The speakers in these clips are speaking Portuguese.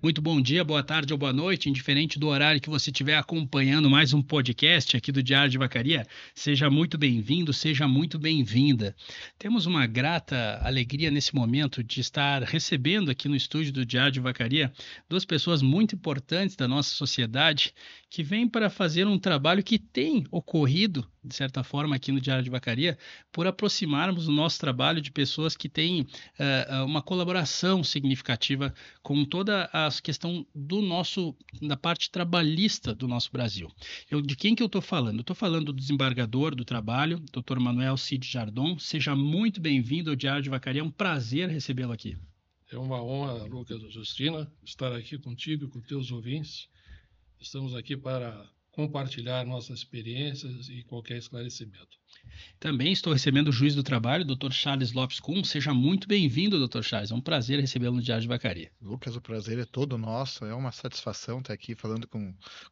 Muito bom dia, boa tarde ou boa noite, indiferente do horário que você estiver acompanhando mais um podcast aqui do Diário de Vacaria. Seja muito bem-vindo, seja muito bem-vinda. Temos uma grata alegria nesse momento de estar recebendo aqui no estúdio do Diário de Vacaria duas pessoas muito importantes da nossa sociedade que vêm para fazer um trabalho que tem ocorrido, de certa forma, aqui no Diário de Vacaria, por aproximarmos o nosso trabalho de pessoas que têm uma colaboração significativa com toda a questão da parte trabalhista do nosso Brasil. De quem que eu estou falando? Eu estou falando do desembargador do trabalho, Dr. Manuel Cid Jardon. Seja muito bem-vindo ao Diário de Vacaria, é um prazer recebê-lo aqui. É uma honra, Lucas e Justina, estar aqui contigo e com teus ouvintes. Estamos aqui para compartilhar nossas experiências e qualquer esclarecimento. Também estou recebendo o juiz do trabalho, Dr. Charles Lopes Kuhn. Seja muito bem-vindo, Dr. Charles. É um prazer recebê-lo no Diário de Vacaria. Lucas, o prazer é todo nosso. É uma satisfação estar aqui falando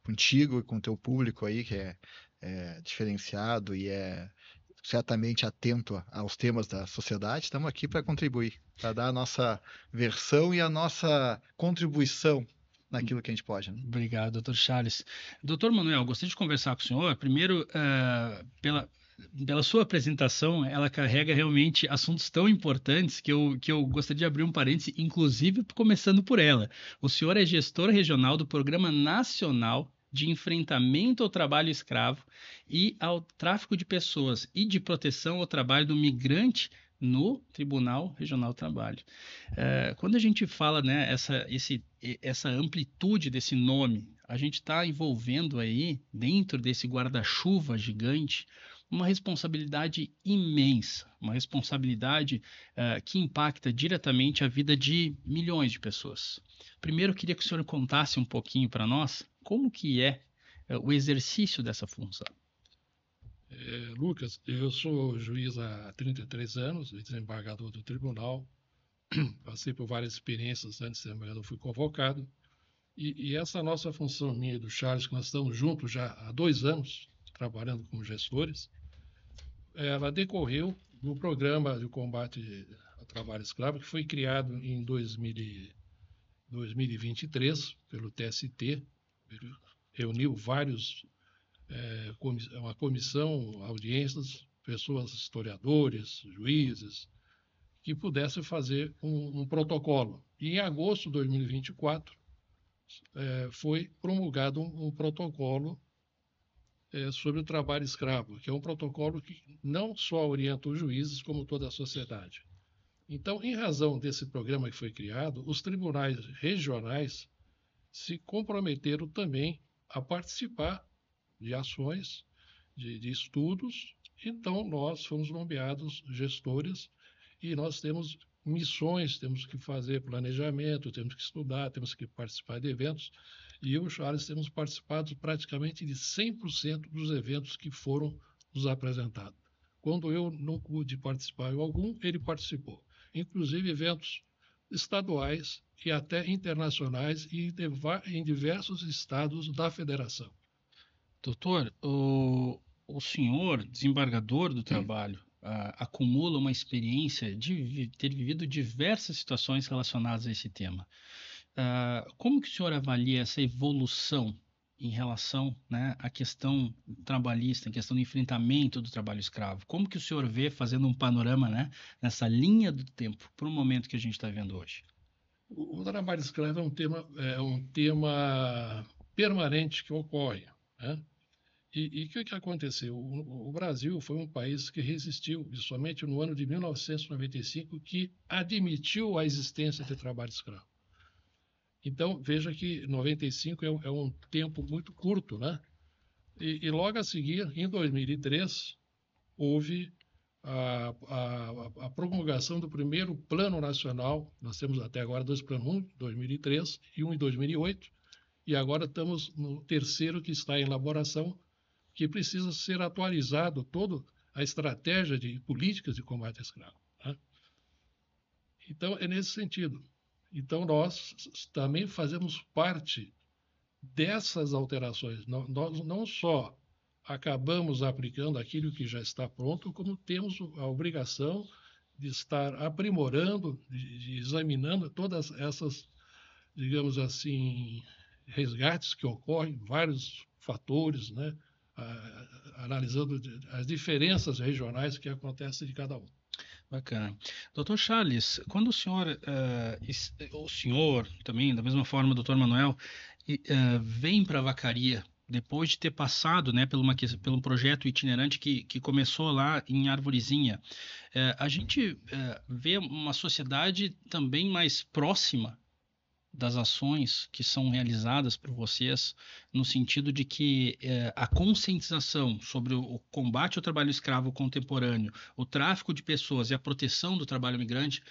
contigo e com o teu público aí, que é diferenciado e é certamente atento aos temas da sociedade. Estamos aqui para contribuir, para dar a nossa versão e a nossa contribuição naquilo que a gente pode, né? Obrigado, doutor Charles. Doutor Manuel, gostaria de conversar com o senhor. Primeiro, pela sua apresentação, ela carrega realmente assuntos tão importantes que eu gostaria de abrir um parêntese, inclusive começando por ela. O senhor é gestor regional do Programa Nacional de Enfrentamento ao Trabalho Escravo e ao Tráfico de Pessoas e de Proteção ao Trabalho do Migrante no Tribunal Regional do Trabalho. Quando a gente fala, né, essa amplitude desse nome, a gente está envolvendo aí, dentro desse guarda-chuva gigante, uma responsabilidade imensa, uma responsabilidade que impacta diretamente a vida de milhões de pessoas. Primeiro, eu queria que o senhor contasse um pouquinho para nós como que é o exercício dessa função. Lucas, eu sou juiz há 33 anos, desembargador do tribunal. Passei por várias experiências antes de ser desembargador, fui convocado. E essa nossa função minha e do Charles, que nós estamos juntos já há 2 anos, trabalhando como gestores, ela decorreu do programa de combate ao trabalho escravo, que foi criado em 2023 pelo TST, reuniu uma comissão, audiências, pessoas, historiadores, juízes, que pudessem fazer um protocolo. E em agosto de 2024 foi promulgado um protocolo sobre o trabalho escravo, que é um protocolo que não só orienta os juízes, como toda a sociedade. Então, em razão desse programa que foi criado, os tribunais regionais se comprometeram também a participar de ações, de estudos. Então, nós fomos nomeados gestores e nós temos missões, temos que fazer planejamento, temos que estudar, temos que participar de eventos. E eu e o Charles temos participado praticamente de 100% dos eventos que foram nos apresentados. Quando eu não pude participar em algum, ele participou. Inclusive eventos estaduais e até internacionais e em diversos estados da federação. Doutor, o senhor, desembargador do trabalho, acumula uma experiência de ter vivido diversas situações relacionadas a esse tema. Como que o senhor avalia essa evolução em relação, né, à questão trabalhista, em questão do enfrentamento do trabalho escravo? Como que o senhor vê, fazendo um panorama, né, nessa linha do tempo, para o momento que a gente está vendo hoje? O trabalho escravo é um tema permanente que ocorre, né? E o que aconteceu? O Brasil foi um país que resistiu, e somente no ano de 1995 que admitiu a existência de trabalho escravo. Então, veja que 95 é um tempo muito curto, né? E logo a seguir, em 2003, houve a promulgação do primeiro Plano Nacional. Nós temos até agora dois planos, um em 2003 e um em 2008, e agora estamos no terceiro que está em elaboração, que precisa ser atualizado toda a estratégia de políticas de combate à escravo. Né? Então, é nesse sentido. Então, nós também fazemos parte dessas alterações. Nós não só acabamos aplicando aquilo que já está pronto, como temos a obrigação de estar aprimorando, de examinando todas essas digamos assim, resgates que ocorrem, vários fatores, né? Analisando as diferenças regionais que acontecem de cada um. Bacana. Doutor Charles, quando o senhor também, da mesma forma, doutor Manuel, vem para a Vacaria, depois de ter passado, né, por um projeto itinerante que começou lá em Arvorezinha, a gente vê uma sociedade também mais próxima das ações que são realizadas por vocês, no sentido de que a conscientização sobre o combate ao trabalho escravo contemporâneo, o tráfico de pessoas e a proteção do trabalho migrante,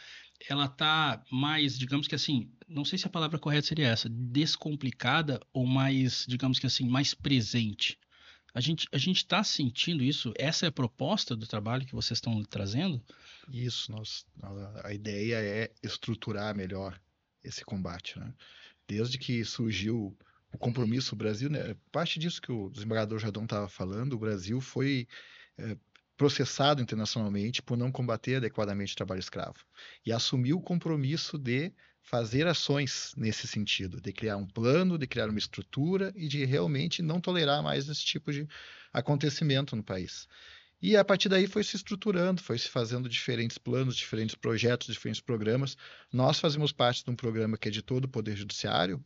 ela está mais, digamos que assim, não sei se a palavra correta seria essa, descomplicada ou mais, digamos que assim, mais presente. A gente está sentindo isso? Essa é a proposta do trabalho que vocês estão trazendo? Isso, a ideia é estruturar melhor esse combate, né? Desde que surgiu o compromisso, o Brasil, né, parte disso que o desembargador Jadão estava falando, o Brasil foi processado internacionalmente por não combater adequadamente o trabalho escravo e assumiu o compromisso de fazer ações nesse sentido, de criar um plano, de criar uma estrutura e de realmente não tolerar mais esse tipo de acontecimento no país. E a partir daí foi se estruturando, foi se fazendo diferentes planos, diferentes projetos, diferentes programas. Nós fazemos parte de um programa que é de todo o Poder Judiciário,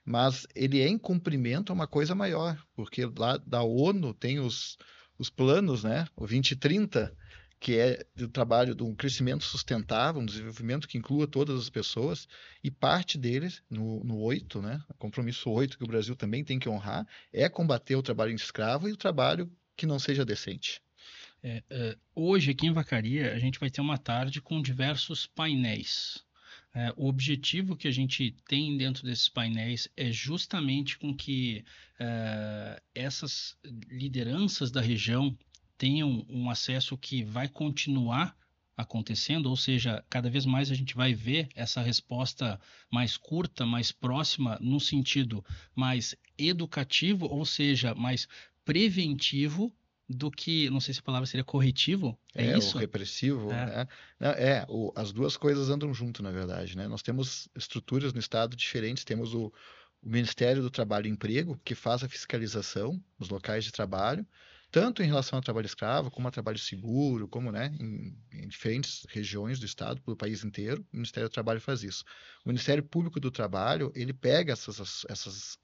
mas ele é em cumprimento a uma coisa maior, porque lá da ONU tem os planos, né? O 2030, que é do trabalho de um crescimento sustentável, um desenvolvimento que inclua todas as pessoas, e parte deles, no 8, né? O compromisso 8, que o Brasil também tem que honrar, é combater o trabalho escravo e o trabalho que não seja decente. Hoje, aqui em Vacaria, a gente vai ter uma tarde com diversos painéis. O objetivo que a gente tem dentro desses painéis é justamente com que essas lideranças da região tenham um acesso que vai continuar acontecendo, ou seja, cada vez mais a gente vai ver essa resposta mais curta, mais próxima, no sentido mais educativo, ou seja, mais preventivo do que, não sei se a palavra seria corretivo, é O isso? repressivo, né? As duas coisas andam junto, na verdade, né? Nós temos estruturas no Estado diferentes, temos o Ministério do Trabalho e Emprego, que faz a fiscalização nos locais de trabalho, tanto em relação ao trabalho escravo, como ao trabalho seguro, como, né, em diferentes regiões do Estado, pelo país inteiro, o Ministério do Trabalho faz isso. O Ministério Público do Trabalho, ele pega essas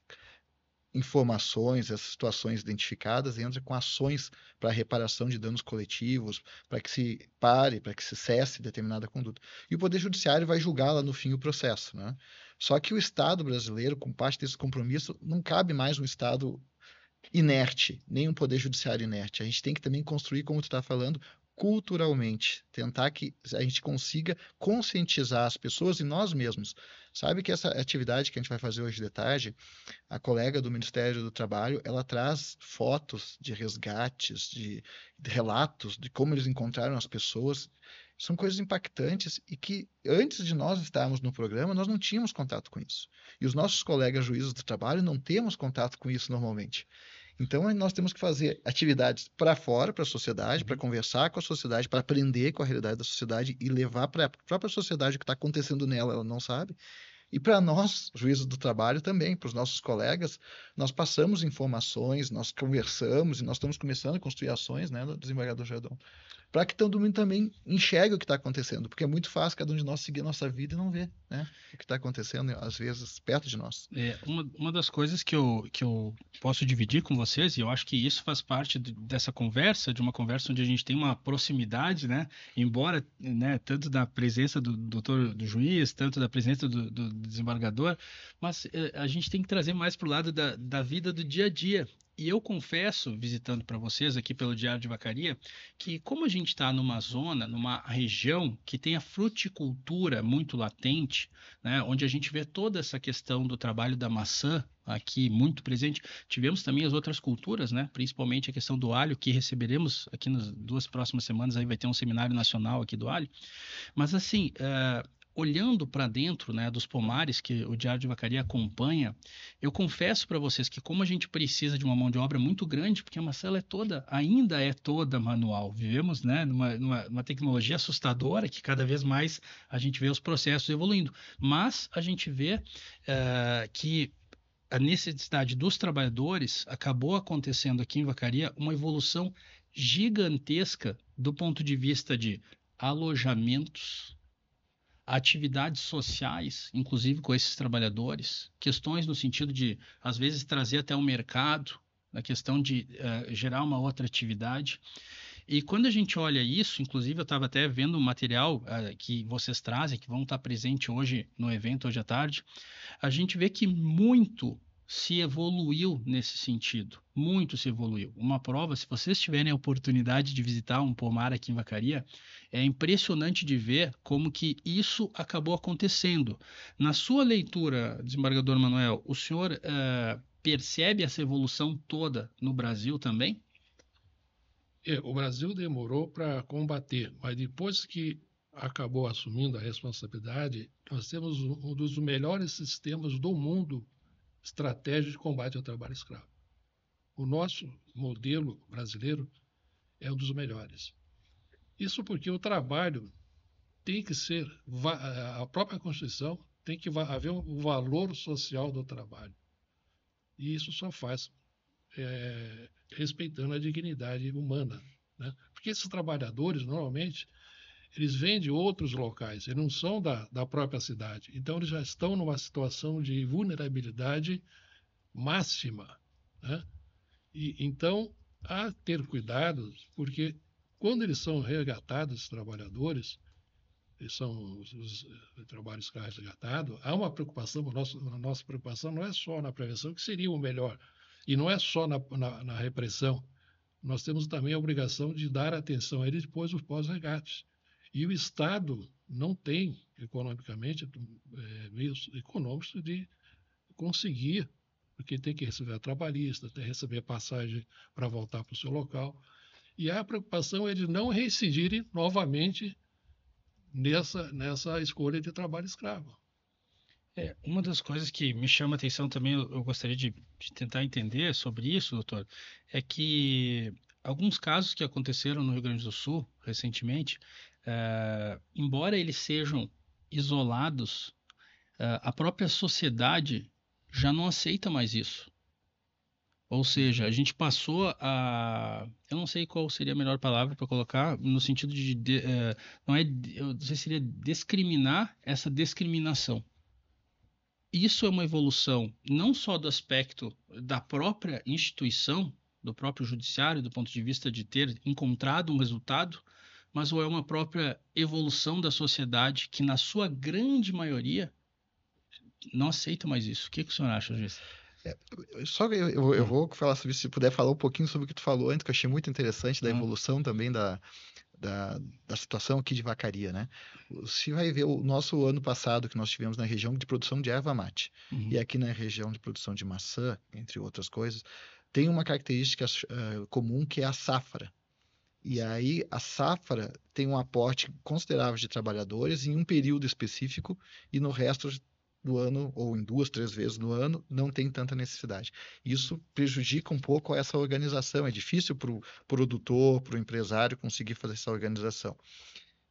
informações, essas situações identificadas, entra com ações para reparação de danos coletivos, para que se pare, para que se cesse determinada conduta. E o Poder Judiciário vai julgar lá no fim o processo, né? Só que o Estado brasileiro, com parte desse compromisso, não cabe mais um Estado inerte, nem um Poder Judiciário inerte. A gente tem que também construir, como tu está falando, culturalmente, tentar que a gente consiga conscientizar as pessoas e nós mesmos. Sabe que essa atividade que a gente vai fazer hoje de tarde, a colega do Ministério do Trabalho, ela traz fotos de resgates, de relatos de como eles encontraram as pessoas. São coisas impactantes e que, antes de nós estarmos no programa, nós não tínhamos contato com isso. E os nossos colegas juízes do trabalho não temos contato com isso normalmente. Então, nós temos que fazer atividades para fora, para a sociedade, para conversar com a sociedade, para aprender com a realidade da sociedade e levar para a própria sociedade o que está acontecendo nela, ela não sabe. E para nós, juízes do trabalho também, para os nossos colegas, nós passamos informações, nós conversamos e nós estamos começando a construir ações, né, do desembargador Jadão, para que todo mundo também enxergue o que está acontecendo, porque é muito fácil cada um de nós seguir a nossa vida e não ver, né, o que está acontecendo, às vezes, perto de nós. Uma das coisas que eu posso dividir com vocês, e eu acho que isso faz parte dessa conversa, de uma conversa onde a gente tem uma proximidade, né, embora, né, tanto da presença do juiz, tanto da presença do desembargador, mas a gente tem que trazer mais para o lado da vida do dia a dia. E eu confesso, visitando para vocês aqui pelo Diário de Vacaria, que como a gente está numa zona, numa região que tem a fruticultura muito latente, né, onde a gente vê toda essa questão do trabalho da maçã aqui muito presente, tivemos também as outras culturas, né, principalmente a questão do alho, que receberemos aqui nas 2 próximas semanas, aí vai ter um seminário nacional aqui do alho. Mas assim, olhando para dentro, né, dos pomares que o Diário de Vacaria acompanha, eu confesso para vocês que como a gente precisa de uma mão de obra muito grande, porque a maçã ela ainda é toda manual. Vivemos, né, numa tecnologia assustadora que cada vez mais a gente vê os processos evoluindo. Mas a gente vê que a necessidade dos trabalhadores acabou acontecendo aqui em Vacaria uma evolução gigantesca do ponto de vista de alojamentos, atividades sociais, inclusive com esses trabalhadores, questões no sentido de, às vezes, trazer até o mercado, na questão de gerar uma outra atividade. E quando a gente olha isso, inclusive eu estava até vendo um material que vocês trazem, que vão estar presente hoje no evento, hoje à tarde, a gente vê que muito se evoluiu nesse sentido, muito se evoluiu. Uma prova, se vocês tiverem a oportunidade de visitar um pomar aqui em Vacaria, é impressionante de ver como que isso acabou acontecendo. Na sua leitura, desembargador Manuel, o senhor percebe essa evolução toda no Brasil também? O Brasil demorou para combater, mas depois que acabou assumindo a responsabilidade, nós temos um dos melhores sistemas do mundo estratégico de combate ao trabalho escravo. O nosso modelo brasileiro é um dos melhores. Isso porque o trabalho tem que ser, a própria Constituição tem que haver um valor social do trabalho. E isso só faz respeitando a dignidade humana, né? Porque esses trabalhadores, normalmente, eles vêm de outros locais, eles não são da própria cidade. Então, eles já estão numa situação de vulnerabilidade máxima, né? Então, há que ter cuidado, porque quando eles são resgatados, os trabalhadores, eles são os trabalhos escravos resgatados, há uma preocupação, a nossa preocupação não é só na prevenção, que seria o melhor, e não é só na repressão. Nós temos também a obrigação de dar atenção a eles depois dos pós-resgates. E o Estado não tem, economicamente, meios econômicos de conseguir, porque tem que receber a trabalhista, tem que receber a passagem para voltar para o seu local. E a preocupação é de não reincidirem novamente nessa escolha de trabalho escravo. Uma das coisas que me chama a atenção também, eu gostaria de tentar entender sobre isso, doutor, é que alguns casos que aconteceram no Rio Grande do Sul recentemente, embora eles sejam isolados, a própria sociedade já não aceita mais isso. Ou seja, a gente passou a. Eu não sei qual seria a melhor palavra para colocar, no sentido não é, eu não sei se seria discriminar essa discriminação. Isso é uma evolução não só do aspecto da própria instituição, do próprio judiciário, do ponto de vista de ter encontrado um resultado, mas ou é uma própria evolução da sociedade que, na sua grande maioria, não aceita mais isso. O que o senhor acha, juiz? Só que eu vou falar sobre isso, se puder falar um pouquinho sobre o que tu falou antes, que eu achei muito interessante, da evolução também da situação aqui de Vacaria, né? Você vai ver o nosso ano passado que nós tivemos na região de produção de erva mate e aqui na região de produção de maçã, entre outras coisas, tem uma característica comum que é a safra. E aí a safra tem um aporte considerável de trabalhadores em um período específico e no resto do ano, ou em 2, 3 vezes no ano, não tem tanta necessidade. Isso prejudica um pouco essa organização. É difícil para o produtor, para o empresário conseguir fazer essa organização.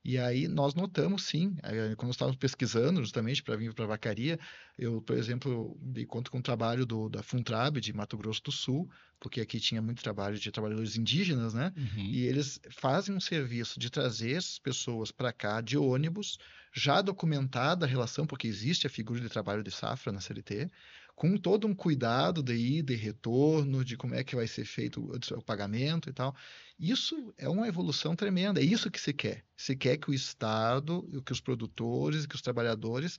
E aí nós notamos, sim, quando estávamos pesquisando justamente para vir para a Vacaria, eu, por exemplo, dei conta com o trabalho da Funtrab de Mato Grosso do Sul, porque aqui tinha muito trabalho de trabalhadores indígenas, né? E eles fazem um serviço de trazer essas pessoas para cá de ônibus, já documentada a relação, porque existe a figura de trabalho de safra na CLT, com todo um cuidado de ida e retorno, de como é que vai ser feito o pagamento e tal. Isso é uma evolução tremenda, é isso que se quer. Se quer que o Estado, que os produtores, que os trabalhadores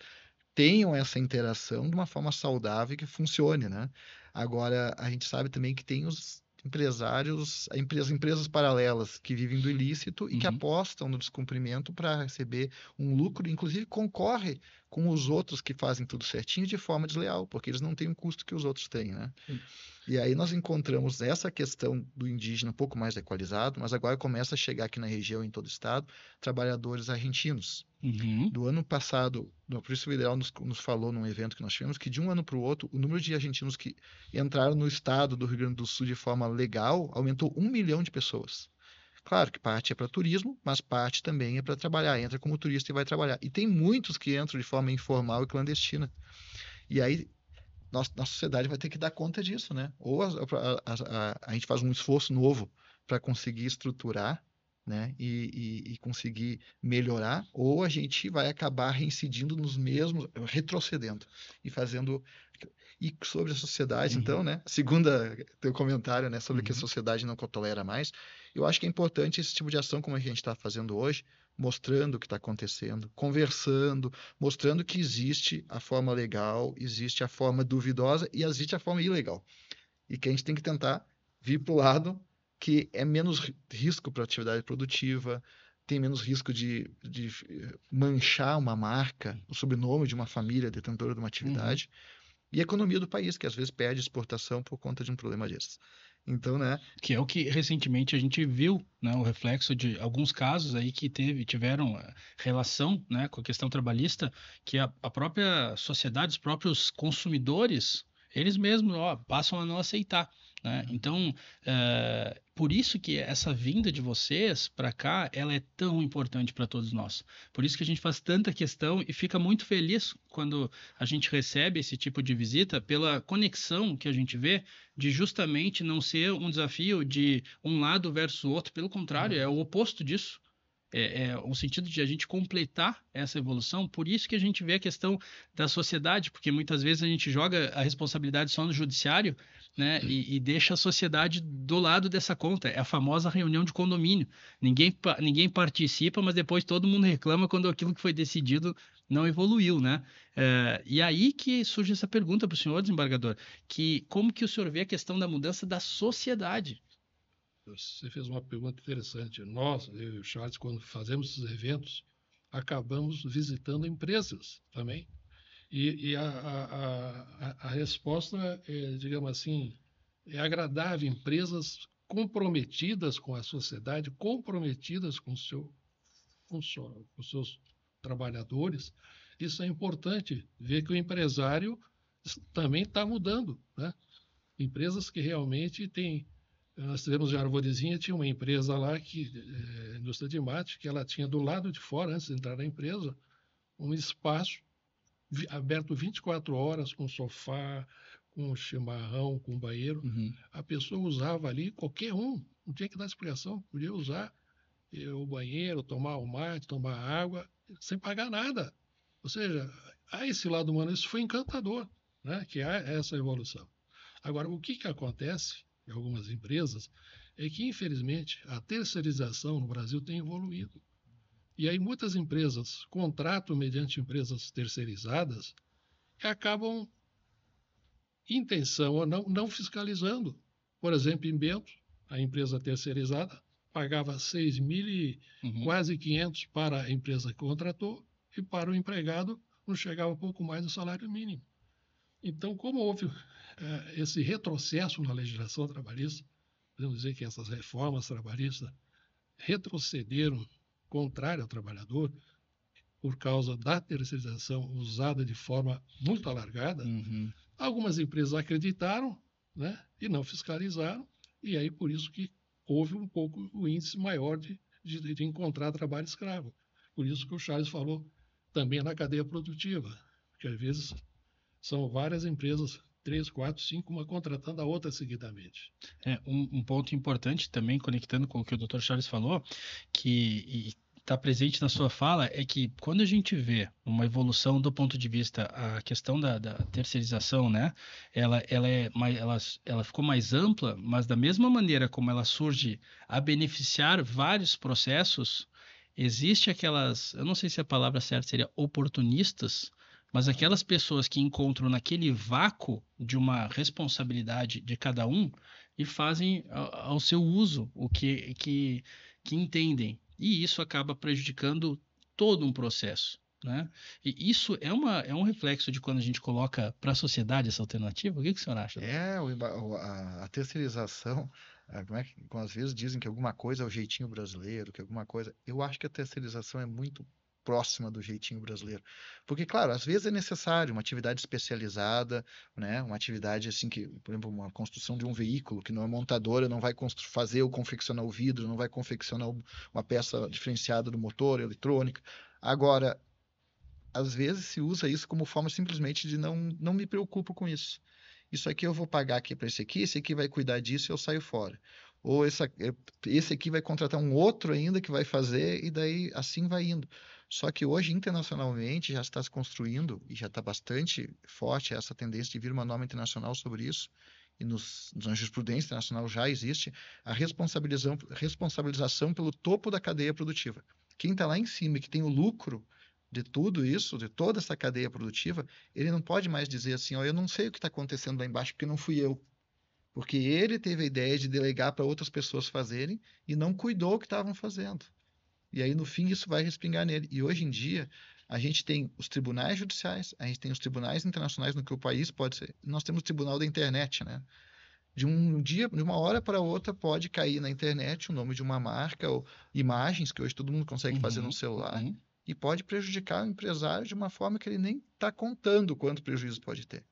tenham essa interação de uma forma saudável e que funcione, né? Agora, a gente sabe também que tem os empresários, empresas paralelas que vivem do ilícito e que apostam no descumprimento para receber um lucro, inclusive concorre com os outros que fazem tudo certinho de forma desleal, porque eles não têm o custo que os outros têm, né? Sim. E aí nós encontramos essa questão do indígena um pouco mais equalizado, mas agora começa a chegar aqui na região, em todo o estado, trabalhadores argentinos. Uhum. Do ano passado, a Polícia Federal nos falou num evento que nós tivemos que de um ano para o outro, o número de argentinos que entraram no estado do Rio Grande do Sul de forma legal aumentou 1 milhão de pessoas. Claro que parte é para turismo, mas parte também é para trabalhar. Entra como turista e vai trabalhar. E tem muitos que entram de forma informal e clandestina. E aí, nossa sociedade vai ter que dar conta disso, né? Ou a gente faz um esforço novo para conseguir estruturar, né? E conseguir melhorar, ou a gente vai acabar reincidindo nos mesmos, retrocedendo e fazendo. E sobre a sociedade, então, né? Segunda teu comentário, né? Sobre que a sociedade não tolera mais. Eu acho que é importante esse tipo de ação como a gente está fazendo hoje, mostrando o que está acontecendo, conversando, mostrando que existe a forma legal, existe a forma duvidosa e existe a forma ilegal. E que a gente tem que tentar vir para o lado que é menos risco para a atividade produtiva, tem menos risco de manchar uma marca, o sobrenome de uma família detentora de uma atividade, e a economia do país, que às vezes perde exportação por conta de um problema desses. Então, né? Que é o que recentemente a gente viu, né, o reflexo de alguns casos aí que tiveram relação, né, com a questão trabalhista, que a própria sociedade, os próprios consumidores, eles mesmos, passam a não aceitar, né? Então, por isso que essa vinda de vocês para cá, ela é tão importante para todos nós. Por isso que a gente faz tanta questão e fica muito feliz quando a gente recebe esse tipo de visita, pela conexão que a gente vê de justamente não ser um desafio de um lado versus o outro. Pelo contrário, é o oposto disso. É o sentido de a gente completar essa evolução. Por isso que a gente vê a questão da sociedade, porque muitas vezes a gente joga a responsabilidade só no judiciário, né, e deixa a sociedade do lado dessa conta. É a famosa reunião de condomínio. Ninguém participa, mas depois todo mundo reclama quando aquilo que foi decidido não evoluiu, né? E aí que surge essa pergunta para o senhor, desembargador, que como que o senhor vê a questão da mudança da sociedade? Você fez uma pergunta interessante. Nós, eu e o Charles, quando fazemos esses eventos, acabamos visitando empresas também. E a resposta, digamos assim, é agradável. Empresas comprometidas com a sociedade, comprometidas com os seus trabalhadores. Isso é importante, ver que o empresário também está mudando, né? Empresas que realmente têm. Nós tivemos em Arvorezinha, tinha uma empresa lá, indústria de mate, que ela tinha do lado de fora, antes de entrar na empresa, um espaço aberto 24 horas, com sofá, com chimarrão, com banheiro. A pessoa usava ali, qualquer um, não tinha que dar explicação, podia usar o banheiro, tomar o mate, tomar água, sem pagar nada. Ou seja, a esse lado humano, isso foi encantador, né? Que há essa evolução. Agora, o que acontece em algumas empresas é que, infelizmente, a terceirização no Brasil tem evoluído. E aí muitas empresas contratam mediante empresas terceirizadas que acabam, intenção ou não fiscalizando. Por exemplo, em Bento, a empresa terceirizada pagava 6.000 e quase 500 para a empresa que contratou, e para o empregado não chegava pouco mais do salário mínimo. Então, como houve esse retrocesso na legislação trabalhista, podemos dizer que essas reformas trabalhistas retrocederam contrário ao trabalhador por causa da terceirização usada de forma muito alargada. Algumas empresas acreditaram, né, e não fiscalizaram, e aí por isso que houve um pouco o índice maior de encontrar trabalho escravo. Por isso que o Charles falou também na cadeia produtiva, porque às vezes são várias empresas, 3, 4, 5, uma contratando a outra seguidamente. Um ponto importante também, conectando com o que o Dr. Charles falou, que está presente na sua fala, é que quando a gente vê uma evolução do ponto de vista, a questão da terceirização, né, ela ficou mais ampla, mas da mesma maneira como ela surge a beneficiar vários processos, existe aquelas, eu não sei se a palavra certa seria oportunistas, mas aquelas pessoas que encontram naquele vácuo de uma responsabilidade de cada um e fazem ao seu uso o que entendem. E isso acaba prejudicando todo um processo, né? E isso é um reflexo de quando a gente coloca para a sociedade essa alternativa? O que o senhor acha, doutor? A terceirização, como é que, às vezes dizem que alguma coisa é o jeitinho brasileiro, que alguma coisa. Eu acho que a terceirização é muito próxima do jeitinho brasileiro. Porque, claro, às vezes é necessário uma atividade especializada, né? Uma atividade assim que, por exemplo, uma construção de um veículo, que não é montadora, não vai fazer ou confeccionar o vidro, não vai confeccionar uma peça diferenciada do motor, eletrônica. Agora, às vezes se usa isso como forma simplesmente de não me preocupo com isso. Isso aqui eu vou pagar aqui para esse aqui vai cuidar disso e eu saio fora. Ou esse aqui vai contratar um outro ainda que vai fazer e daí assim vai indo. Só que hoje, internacionalmente, já está se construindo e já está bastante forte essa tendência de vir uma norma internacional sobre isso. E na jurisprudência internacional já existe a responsabilização pelo topo da cadeia produtiva. Quem está lá em cima e que tem o lucro de tudo isso, de toda essa cadeia produtiva, ele não pode mais dizer assim, ó, eu não sei o que está acontecendo lá embaixo porque não fui eu. Porque ele teve a ideia de delegar para outras pessoas fazerem e não cuidou o que estavam fazendo. E aí, no fim, isso vai respingar nele. E hoje em dia, a gente tem os tribunais judiciais, a gente tem os tribunais internacionais no que o país pode ser. Nós temos o tribunal da internet, né? De um dia, de uma hora para outra, pode cair na internet o nome de uma marca ou imagens que hoje todo mundo consegue fazer no celular e pode prejudicar o empresário de uma forma que ele nem está contando quanto prejuízo pode ter.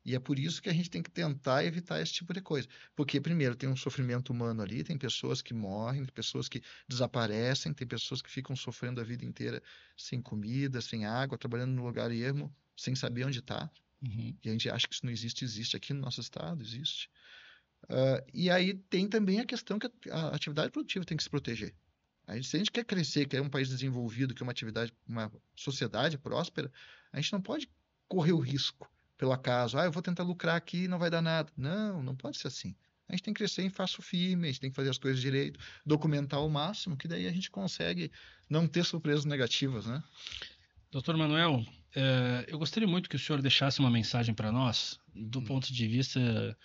E é por isso que a gente tem que tentar evitar esse tipo de coisa. Porque, primeiro, tem um sofrimento humano ali, tem pessoas que morrem, tem pessoas que desaparecem, tem pessoas que ficam sofrendo a vida inteira sem comida, sem água, trabalhando no lugar ermo, sem saber onde está. E a gente acha que isso não existe, existe aqui no nosso estado, existe. E aí tem também a questão que a atividade produtiva tem que se proteger. Se a gente quer crescer, quer um país desenvolvido, quer uma sociedade próspera, a gente não pode correr o risco pelo acaso. Eu vou tentar lucrar aqui e não vai dar nada. Não, não pode ser assim. A gente tem que crescer em faço firme, a gente tem que fazer as coisas direito, documentar ao máximo, que daí a gente consegue não ter surpresas negativas, né? Doutor Manuel, eu gostaria muito que o senhor deixasse uma mensagem para nós, do ponto de vista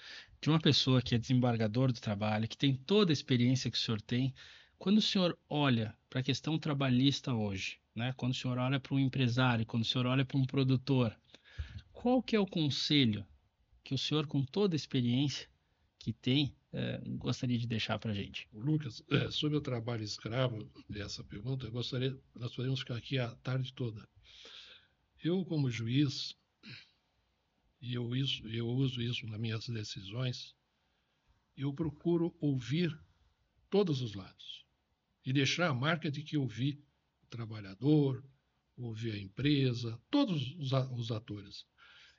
de uma pessoa que é desembargador do trabalho, que tem toda a experiência que o senhor tem. Quando o senhor olha para a questão trabalhista hoje, né? Quando o senhor olha para um empresário, quando o senhor olha para um produtor, qual que é o conselho que o senhor, com toda a experiência que tem, gostaria de deixar para a gente? Lucas, sobre o trabalho escravo, essa pergunta, nós podemos ficar aqui a tarde toda. Eu, como juiz, e eu uso isso nas minhas decisões, eu procuro ouvir todos os lados e deixar a marca de que ouvi o trabalhador, ouvi a empresa, todos os atores.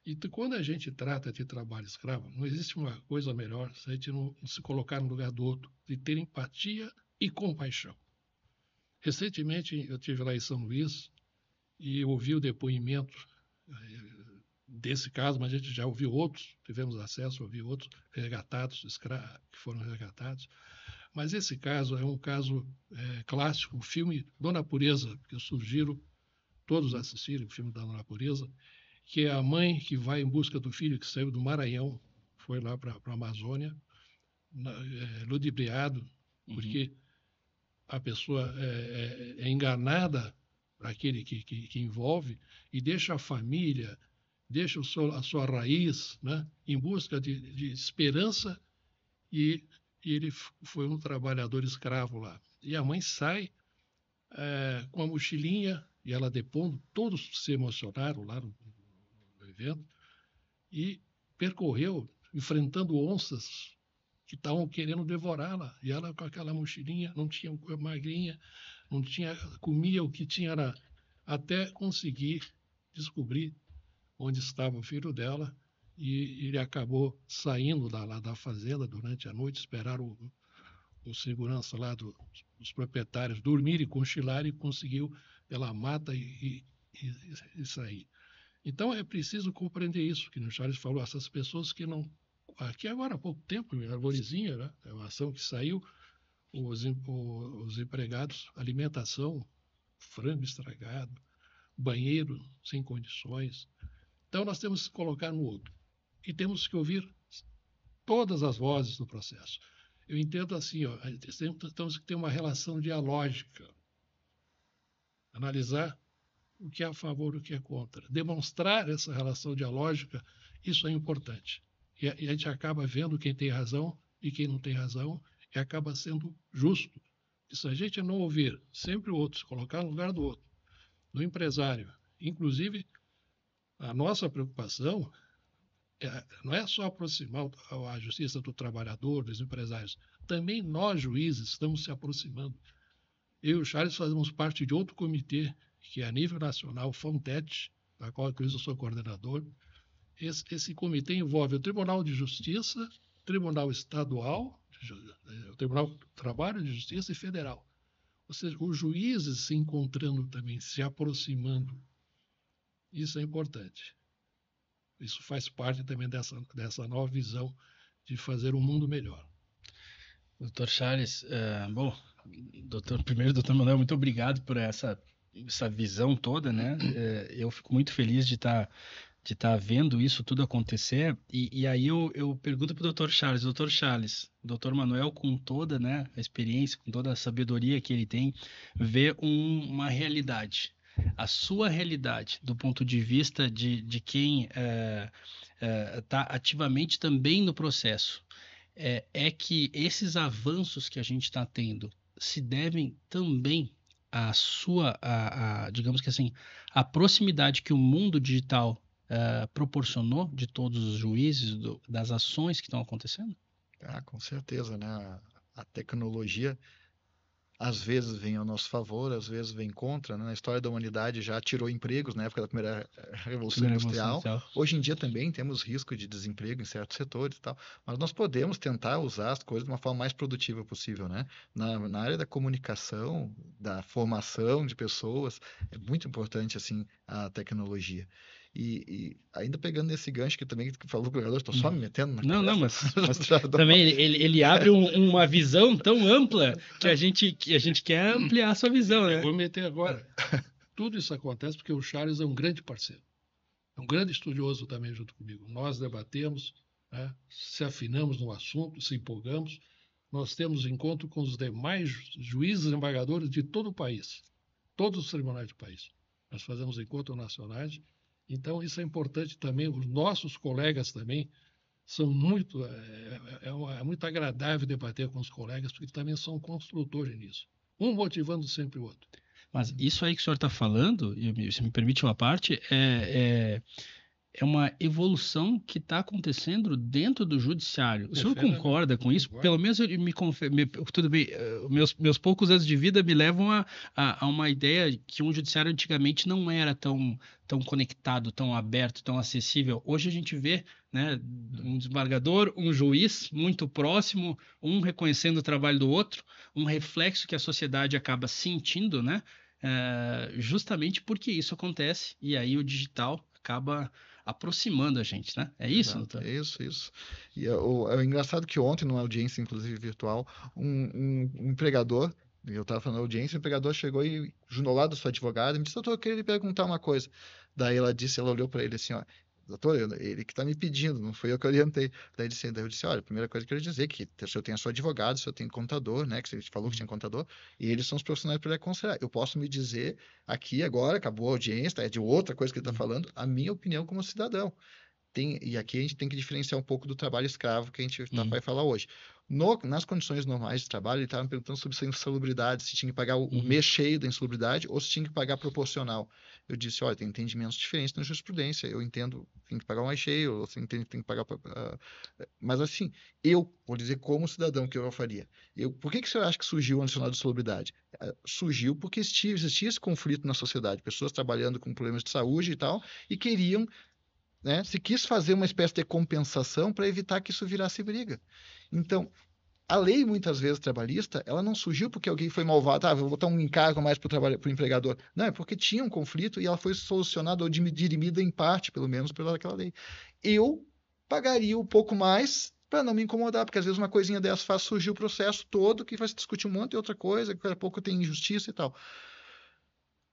E quando a gente trata de trabalho escravo, não existe uma coisa melhor se a gente não se colocar no lugar do outro, de ter empatia e compaixão. Recentemente eu estive lá em São Luís e ouvi o depoimento desse caso, mas a gente já ouviu outros, tivemos acesso a ouvir outros resgatados, que foram resgatados. Mas esse caso é um caso clássico, o filme Dona Pureza, que eu sugiro todos assistirem, o filme da Dona Pureza, que é a mãe que vai em busca do filho que saiu do Maranhão, foi lá para a Amazônia, ludibriado, porque a pessoa é enganada para aquele que envolve e deixa a família, deixa a sua raiz, né, em busca de esperança e ele foi um trabalhador escravo lá. E a mãe sai com a mochilinha e ela depondo, todos se emocionaram lá no evento, e percorreu enfrentando onças que estavam querendo devorá-la. E ela com aquela mochilinha, não tinha magrinha, não tinha, comia o que tinha era, até conseguir descobrir onde estava o filho dela. E ele acabou saindo lá da fazenda durante a noite, esperar o segurança lá dos proprietários dormir e cochilar, e conseguiu pela mata e sair. Então é preciso compreender isso, que o Charles falou, essas pessoas que não... Aqui agora há pouco tempo, em Arvorezinha, né, é uma ação que saiu, os empregados, alimentação, frango estragado, banheiro sem condições. Então nós temos que colocar no outro. E temos que ouvir todas as vozes do processo. Eu entendo assim, temos que ter uma relação dialógica, analisar o que é a favor e o que é contra. Demonstrar essa relação dialógica, isso é importante. E a gente acaba vendo quem tem razão e quem não tem razão, e acaba sendo justo. E se a gente não ouvir sempre o outro, se colocar no lugar do outro, do empresário, inclusive, a nossa preocupação não é só aproximar a justiça do trabalhador, dos empresários. Também nós, juízes, estamos se aproximando. Eu e o Charles fazemos parte de outro comitê, que é a nível nacional, o FONTET, da qual eu sou coordenador. Esse comitê envolve o Tribunal de Justiça, Tribunal Estadual, o Tribunal do Trabalho de Justiça e Federal. Ou seja, os juízes se encontrando também, se aproximando. Isso é importante. Isso faz parte também dessa nova visão de fazer um mundo melhor. Doutor Charles, bom, primeiro, doutor Manuel, muito obrigado por essa visão toda, né? Eu fico muito feliz de estar vendo isso tudo acontecer. E aí eu pergunto para o doutor Charles, doutor Manuel, com toda, né, a experiência, com toda a sabedoria que ele tem, vê uma realidade. A sua realidade, do ponto de vista de quem está ativamente também no processo, é que esses avanços que a gente está tendo se devem também digamos que assim, a proximidade que o mundo digital proporcionou de todos os juízes, das ações que estão acontecendo? Com certeza, né? A tecnologia às vezes vem ao nosso favor, às vezes vem contra, né? Na história da humanidade já tirou empregos na época da primeira Revolução Industrial. Hoje em dia também temos risco de desemprego em certos setores e tal, mas nós podemos tentar usar as coisas de uma forma mais produtiva possível, né? Na área da comunicação, da formação de pessoas, é muito importante assim a tecnologia. E ainda pegando esse gancho que também falou o procurador, estou só me metendo na conversa. Não, mas também ele abre uma visão tão ampla que a gente quer ampliar a sua visão, né? Vou meter agora. Tudo isso acontece porque o Charles é um grande parceiro. É um grande estudioso também junto comigo. Nós debatemos, né, se afinamos no assunto, se empolgamos. Nós temos encontro com os demais juízes e embargadores de todo o país, todos os tribunais do país. Nós fazemos encontros nacionais. Então, isso é importante também. Os nossos colegas também são muito... É muito agradável debater com os colegas, porque também são construtores nisso. Um motivando sempre o outro. Mas isso aí que o senhor está falando, e se me permite uma parte, é uma evolução que está acontecendo dentro do judiciário. O senhor concorda com isso? Pelo menos tudo bem, meus poucos anos de vida me levam a uma ideia que um judiciário antigamente não era tão conectado, tão aberto, tão acessível. Hoje a gente vê, né, um desembargador, um juiz muito próximo, um reconhecendo o trabalho do outro, um reflexo que a sociedade acaba sentindo, né? Justamente porque isso acontece e aí o digital acaba aproximando a gente, né? É isso, doutor? Isso. E é engraçado que ontem, numa audiência, inclusive virtual, um empregador, eu estava falando da audiência, o empregador chegou e juntou lá da sua advogada e me disse, doutor, eu queria lhe perguntar uma coisa. Daí ela olhou para ele assim, ó, doutor, ele que está me pedindo, não foi eu que orientei. Daí eu disse, olha, a primeira coisa que eu quero dizer é que o senhor tem a sua advogada, o senhor tem contador, né, que você falou que tinha contador, e eles são os profissionais para ele aconselhar. Eu posso me dizer aqui agora, acabou a audiência, é de outra coisa que ele está falando, a minha opinião como cidadão. E aqui a gente tem que diferenciar um pouco do trabalho escravo que a gente vai falar hoje. Nas condições normais de trabalho, ele estava me perguntando sobre insalubridade, se tinha que pagar o mês cheio da insalubridade ou se tinha que pagar proporcional. Eu disse, olha, tem entendimentos diferentes na jurisprudência. Eu entendo que tem que pagar o mais cheio, ou você entende que tem que pagar... Mas assim, eu vou dizer como cidadão que eu faria. Por que o senhor acha que surgiu o adicional de insalubridade? Surgiu porque existia esse conflito na sociedade. Pessoas trabalhando com problemas de saúde e tal, e queriam... né? Se quis fazer uma espécie de compensação para evitar que isso virasse briga. Então, a lei, muitas vezes, trabalhista, ela não surgiu porque alguém foi malvado, vou botar um encargo mais para o empregador. Não, é porque tinha um conflito e ela foi solucionada ou dirimida em parte, pelo menos, pelaquela lei. Eu pagaria um pouco mais para não me incomodar, porque às vezes uma coisinha dessa faz surgir o processo todo, que vai se discutir um monte de outra coisa, que daqui a pouco tem injustiça e tal.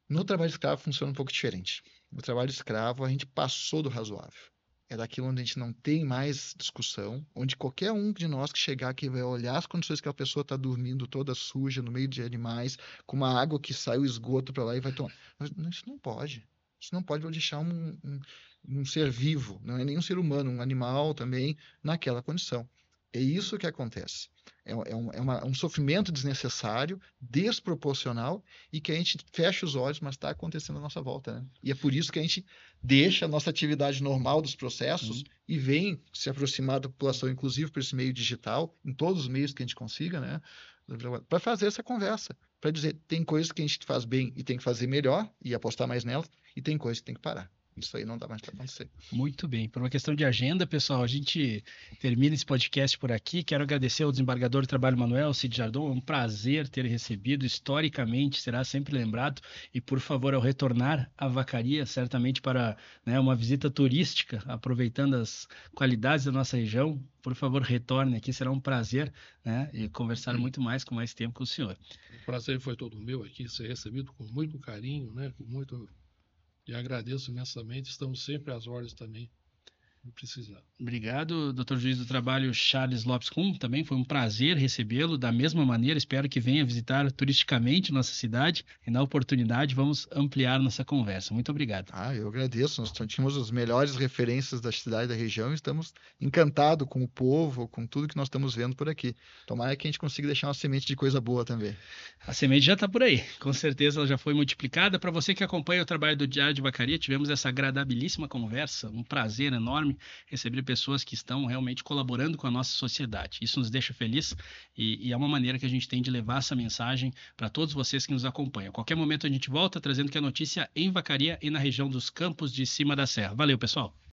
No trabalho escravo funciona um pouco diferente. No trabalho escravo, a gente passou do razoável. é daquilo onde a gente não tem mais discussão, onde qualquer um de nós que chegar aqui vai olhar as condições que a pessoa está dormindo toda suja, no meio de animais, com uma água que sai o esgoto para lá e vai tomar. Isso não pode. Isso não pode deixar um ser vivo, não é nem um ser humano, um animal também, naquela condição. É isso que acontece. É um sofrimento desnecessário, desproporcional, e que a gente fecha os olhos, mas está acontecendo à nossa volta, né? E é por isso que a gente deixa a nossa atividade normal dos processos e vem se aproximar da população, inclusive por esse meio digital, em todos os meios que a gente consiga, né? Para fazer essa conversa, para dizer, tem coisas que a gente faz bem e tem que fazer melhor e apostar mais nelas, e tem coisas que tem que parar. Isso aí não dá mais para acontecer. Muito bem. Por uma questão de agenda, pessoal, a gente termina esse podcast por aqui. Quero agradecer ao desembargador do Trabalho Manuel, Cid Jardon. É um prazer ter recebido. Historicamente, será sempre lembrado. E, por favor, ao retornar à Vacaria, certamente para, né, uma visita turística, aproveitando as qualidades da nossa região, por favor, retorne aqui. Será um prazer, né, e conversar muito mais, com mais tempo com o senhor. O prazer foi todo meu aqui, ser recebido com muito carinho, né, com muito... E agradeço imensamente, estamos sempre às ordens também, se precisar. Obrigado, Dr. Juiz do Trabalho Charles Lopes Kuhn, também foi um prazer recebê-lo da mesma maneira, espero que venha visitar turisticamente nossa cidade e na oportunidade vamos ampliar nossa conversa. Muito obrigado. Eu agradeço, nós tínhamos as melhores referências da cidade e da região e estamos encantados com o povo, com tudo que nós estamos vendo por aqui. Tomara que a gente consiga deixar uma semente de coisa boa também. A semente já está por aí, com certeza ela já foi multiplicada. Para você que acompanha o trabalho do Diário de Vacaria, tivemos essa agradabilíssima conversa, um prazer enorme receber pessoas que estão realmente colaborando com a nossa sociedade. Isso nos deixa feliz e é uma maneira que a gente tem de levar essa mensagem para todos vocês que nos acompanham. A qualquer momento a gente volta trazendo que a notícia em Vacaria e na região dos Campos de Cima da Serra. Valeu, pessoal!